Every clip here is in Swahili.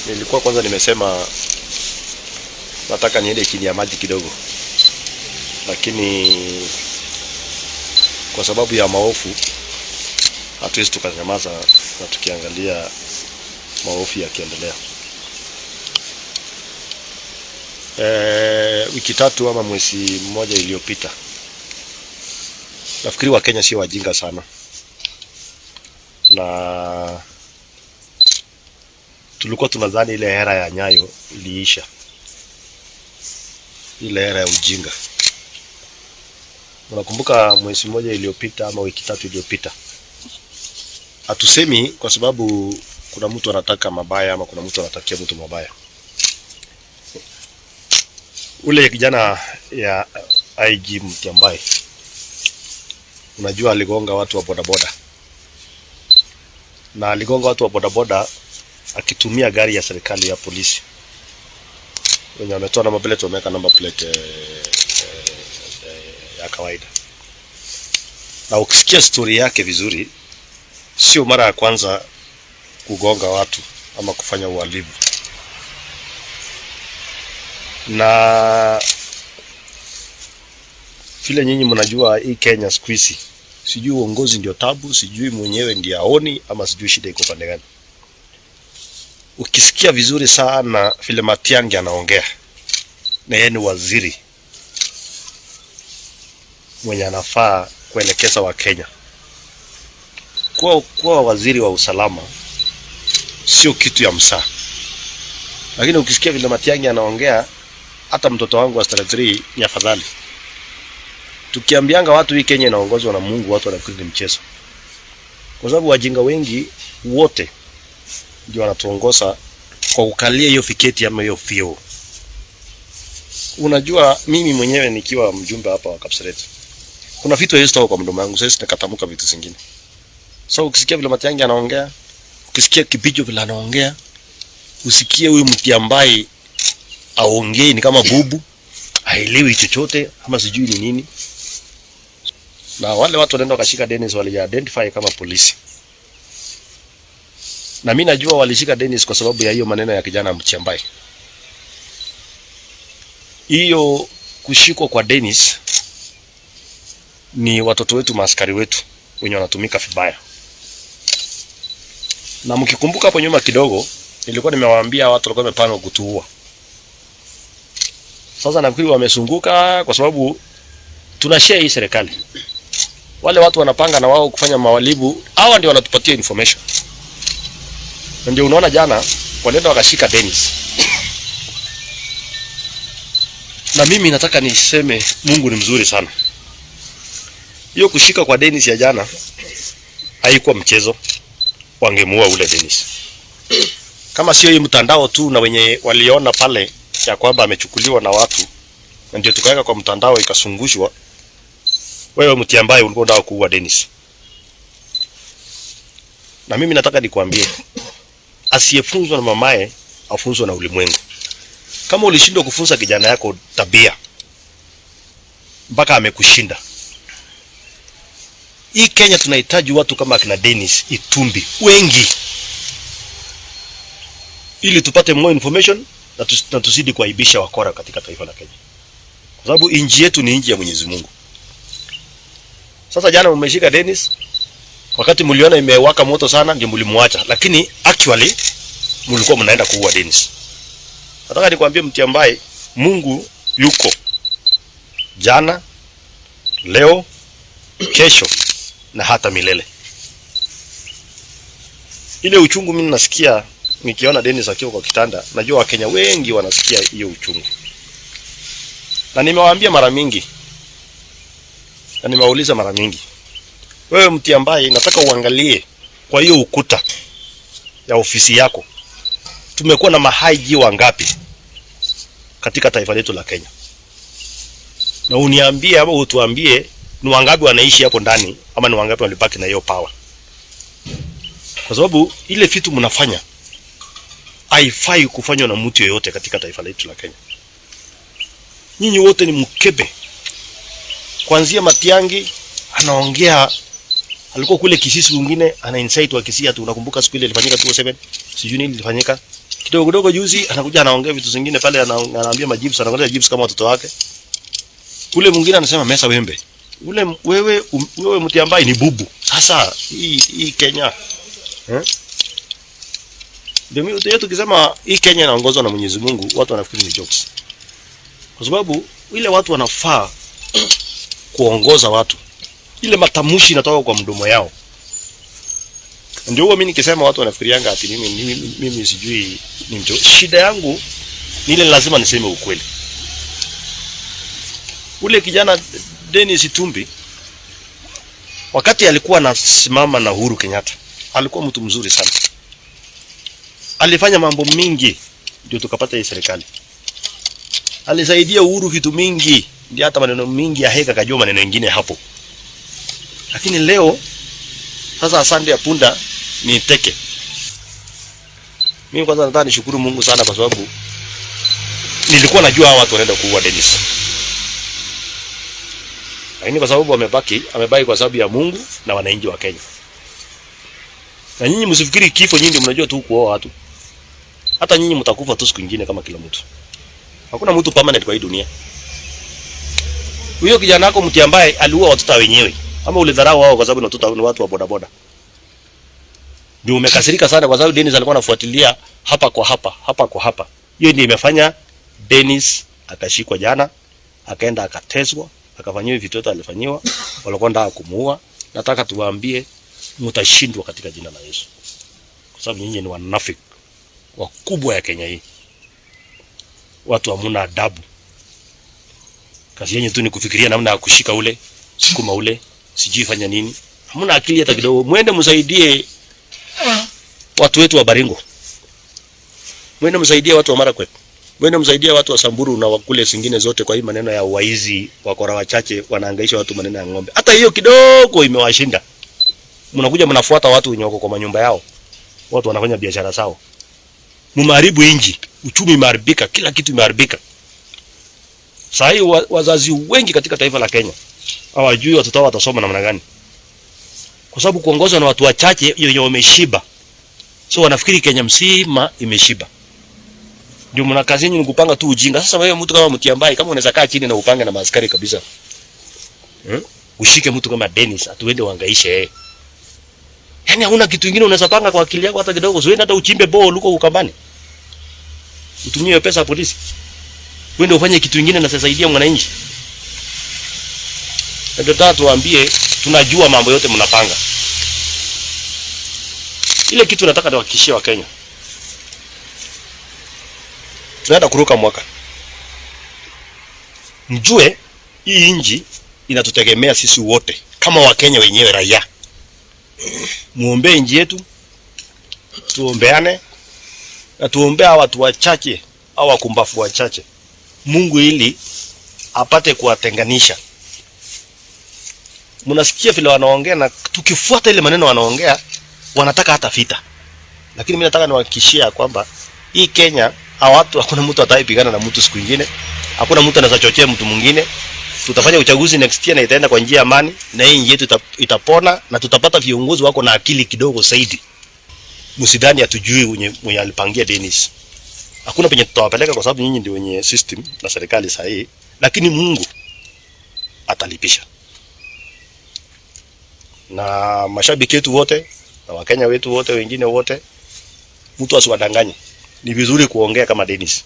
Nilikuwa kwanza nimesema nataka niende chini ya maji kidogo, lakini kwa sababu ya maofu hatuwezi tukanyamaza na tukiangalia maofu yakiendelea. Wiki tatu ama mwezi mmoja iliyopita, nafikiri wa Kenya sio wajinga sana, na tulikuwa tunadhani ile era ya Nyayo iliisha, ile era ya ujinga. Unakumbuka mwezi mmoja iliyopita ama wiki tatu iliyopita, hatusemi kwa sababu kuna mtu anataka mabaya ama kuna mtu anatakia mtu mabaya. Ule kijana ya IG Mutyambai, unajua aligonga watu wa bodaboda, na aligonga watu wa bodaboda akitumia gari ya serikali ya polisi, wenye wametoa namba plate, wameweka namba plate ya kawaida. Na ukisikia story yake vizuri, sio mara ya kwanza kugonga watu ama kufanya uhalifu. Na vile nyinyi mnajua hii Kenya siku hizi, sijui uongozi ndio tabu, sijui mwenyewe ndiye aoni, ama sijui shida iko pande gani. Ukisikia vizuri sana vile Matiang'i anaongea, na yeye ni waziri mwenye anafaa kuelekeza wa Kenya. Kuwa waziri wa usalama sio kitu ya msaa. Lakini ukisikia vile Matiang'i anaongea, hata mtoto wangu wa standard 3 ni afadhali. Tukiambianga watu hii Kenya inaongozwa na Mungu, watu wanafikiri ni mchezo. Kwa sababu wajinga wengi wote ndio wanatuongoza kwa kukalia hiyo fiketi ama hiyo fio. Unajua mimi mwenyewe nikiwa mjumbe hapa wa Kapseret, kuna vitu hizo kwa mdomo wangu, sasa nikatamuka vitu zingine. So ukisikia vile Matiang'i anaongea, ukisikia Kibijo vile anaongea, usikie huyu Mutyambai aongee ni kama bubu, haelewi chochote ama sijui ni nini. Na wale watu wanaenda wakashika Dennis, wali identify kama polisi. Na mimi najua walishika Dennis kwa sababu ya hiyo maneno ya kijana Mutyambai. Hiyo kushikwa kwa Dennis ni watoto wetu, maaskari wetu wenye wanatumika vibaya. Na mkikumbuka hapo nyuma kidogo, nilikuwa nimewaambia watu walikuwa wamepanga kutuua. Sasa nafikiri wamesunguka kwa sababu tunashare hii serikali. Wale watu wanapanga na wao kufanya mawalibu, hawa ndio wanatupatia information. Na ndio unaona jana walienda wakashika Dennis. Na mimi nataka niseme Mungu ni mzuri sana. Hiyo kushika kwa Dennis ya jana haikuwa mchezo. Wangemuua ule Dennis. Kama sio hii mtandao tu na wenye waliona pale ya kwamba amechukuliwa na watu, na ndio tukaweka kwa mtandao ikasungushwa, wewe Mutyambai ulikuwa unataka kuua Dennis. Na mimi nataka nikwambie, asiyefunzwa na mamaye afunzwe na ulimwengu. Kama ulishindwa kufunza kijana yako tabia mpaka amekushinda, hii Kenya tunahitaji watu kama akina Dennis Itumbi wengi, ili tupate more information na tusidi kuaibisha wakora katika taifa la Kenya. Kwa sababu inji yetu ni inji ya Mwenyezi Mungu. Sasa jana mmeshika Dennis, wakati mliona imewaka moto sana ndio mlimuacha, lakini actually mlikuwa mnaenda kuua Dennis. Nataka nikwambie Mutyambai, Mungu yuko jana, leo, kesho na hata milele. Ile uchungu mimi nasikia nikiona Dennis akiwa kwa kitanda, najua Wakenya wengi wanasikia hiyo uchungu. Na nimewaambia mara mingi, na nimeuliza mara mingi, wewe Mutyambai, nataka uangalie kwa hiyo ukuta ya ofisi yako, tumekuwa na mahaiji wangapi katika taifa letu la Kenya? Na uniambie ama utuambie ni wangapi wanaishi hapo ndani, ama ni wangapi walibaki na hiyo power. Kwa sababu ile vitu mnafanya haifai kufanywa na mtu yeyote katika taifa letu la Kenya. Nyinyi wote ni mkebe. Kuanzia Matiang'i anaongea, alikuwa kule Kisii mwingine ana insight wa Kisii tu. Unakumbuka siku ile ilifanyika 27, sijui nini ilifanyika. Kidogo kidogo juzi anakuja anaongea vitu zingine pale, anaambia majibu, anaongea jibu kama watoto wake. Ule mwingine anasema mesa wembe. Wewe Mutyambai ni bubu. Sasa hii Kenya. Ndio mimi tukisema hii Kenya inaongozwa na Mwenyezi Mungu, watu wanafikiri ni jokes. Kwa sababu ile watu wanafaa kuongoza watu. Ile matamushi inatoka kwa mdomo yao. Ndio huwa mimi nikisema watu wanafikirianga ati mimi sijui ni mtu. Shida yangu ni ile lazima niseme ukweli. Ule kijana Dennis Itumbi wakati alikuwa anasimama na Uhuru Kenyatta, alikuwa mtu mzuri sana. Alifanya mambo mingi ndio tukapata hii serikali. Alisaidia Uhuru vitu mingi, ndio hata maneno mingi ya heka kajua maneno mengine hapo. Lakini leo sasa asante ya punda ni teke. Mimi kwanza nataka nishukuru Mungu sana kwa sababu nilikuwa najua hawa watu wanaenda kuua Dennis. Lakini kwa sababu amebaki kwa sababu ya Mungu na wananchi wa Kenya. Na nyinyi msifikiri kifo nyinyi mnajua tu kuoa watu. Hata nyinyi mtakufa tu siku nyingine kama kila mtu. Hakuna mtu permanent kwa hii dunia. Huyo kijana wako Mutyambai aliua watoto wenyewe. Ama ulidharau wao kwa sababu ni watoto ni watu wa bodaboda. Ndio umekasirika sana kwa sababu Dennis alikuwa anafuatilia hapa kwa hapa. Hiyo ndio imefanya Dennis akashikwa jana, akaenda akateswa, akafanywa vitu vyote alifanywa, walikuwa ndio kumuua. Nataka tuwaambie mtashindwa katika jina la Yesu. Kwa sababu nyinyi ni wanafiki wakubwa ya Kenya hii. Watu hamuna adabu. Kazi yenu tu ni kufikiria namna ya kushika ule, sukuma ule, sijui fanya nini. Hamuna akili hata kidogo. Mwende msaidie watu wetu wa Baringo. Mwende msaidie watu wa Marakwet. Mwende msaidie watu wa Samburu na wakule zingine zote kwa hii maneno ya waizi, wakora wachache wanahangaisha watu maneno ya ng'ombe. Hata hiyo kidogo imewashinda. Mnakuja mnafuata watu wenye wako kwa manyumba yao. Watu wanafanya biashara zao. Mumeharibu inji, uchumi umeharibika, kila kitu imeharibika. Sasa hii wazazi wengi katika taifa la Kenya hawajui watoto wao watasoma namna gani. Kwa sababu kuongozwa na watu wachache wenye wameshiba. So wanafikiri Kenya mzima imeshiba. Ndio mna kazi yenu ni kupanga tu ujinga. Sasa wewe mtu kama Mutyambai kama unaweza kaa chini na upange na maaskari kabisa. Ushike mtu kama Dennis atuende uhangaishe. Yaani hauna kitu kingine unaweza panga kwa akili yako hata kidogo. Usiende hata uchimbe bore huko Ukambani. Utumie pesa ya polisi. Uende ufanye kitu kingine na sasaidia mwananchi. Ndio tuwaambie tunajua mambo yote mnapanga. Ile kitu nataka niwahakikishie wa Kenya. Tunaenda kuruka mwaka. Mjue hii nchi inatutegemea sisi wote kama Wakenya wenyewe raia. Muombe nchi yetu, tuombeane na tuombea watu wachache au wakumbafu wachache. Mungu ili apate kuwatenganisha. Mnasikia vile wanaongea na tukifuata ile maneno wanaongea wanataka hata vita. Lakini mimi nataka niwahakikishie kwamba hii Kenya watu hakuna mtu ataipigana na mtu siku nyingine. Hakuna mtu anaweza chochea mtu mwingine. Tutafanya uchaguzi next year na itaenda kwa njia ya amani na hii nchi yetu itapona na tutapata viongozi wako na akili kidogo zaidi. Msidhani atujui mwenye alipangia Dennis. Hakuna penye tutawapeleka kwa sababu nyinyi ndio wenye system na serikali sahihi, lakini Mungu atalipisha. Na mashabiki wetu wote na Wakenya wetu wote wengine wote mtu asiwadanganye. Ni vizuri kuongea kama Dennis.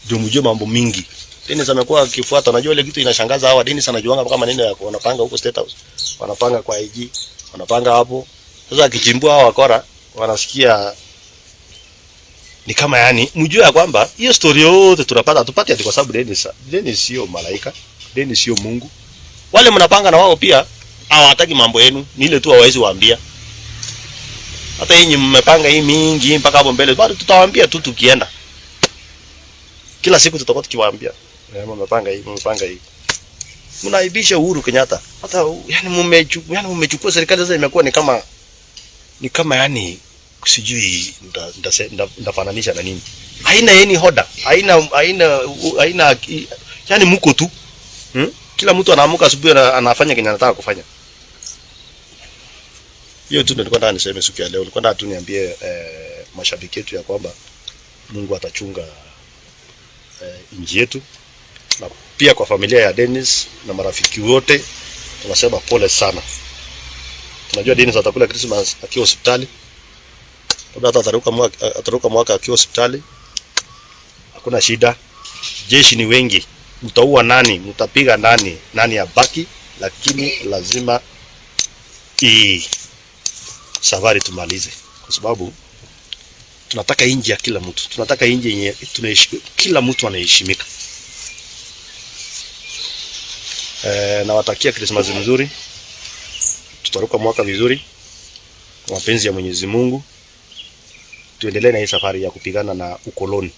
Ndio mjue mambo mingi. Dennis amekuwa akifuata, unajua ile kitu inashangaza hawa Dennis anajuanga kama maneno ya wanapanga huko State House. Wanapanga kwa IG, wanapanga hapo. Sasa akichimbua hawa wakora wanasikia ni kama yani mjue ya kwamba hiyo story yote tunapata tupate ati kwa sababu Dennis sio malaika, Dennis sio Mungu. Wale mnapanga na wao pia hawataki mambo yenu, ni ile tu hawawezi waambia. Hata yeye mmepanga hii mingi mpaka hapo mbele, bado tutawaambia tu tukienda. Kila siku tutakuwa tukiwaambia, mmepanga hii. Mnaibisha Uhuru Kenyatta. Hata yani mmechukua serikali sasa imekuwa ni kama yani sijui ndafananisha na nini. Haina yeni hoda, haina yani mko tu. Kila mtu anaamuka asubuhi anafanya kenye anataka kufanya. Hiyo tu ndio nilikuwa nataka niseme siku ya leo. Nilikuwa nataka tu niambie mashabiki yetu ya kwamba Mungu atachunga nchi yetu. Na pia kwa familia ya Dennis na marafiki wote tunasema pole sana. Tunajua Dennis atakula Christmas akiwa hospitali. Labda hata ataruka mwaka akiwa hospitali. Hakuna shida. Jeshi ni wengi. Mtaua nani, mtapiga nani abaki, lakini lazima safari tumalize, kwa sababu tunataka nchi ya kila mtu. Tunataka nchi yenye kila mtu anaheshimika. Nawatakia Christmas nzuri. Tutaruka mwaka vizuri. Kwa mapenzi ya Mwenyezi Mungu tuendelee na hii safari ya kupigana na ukoloni.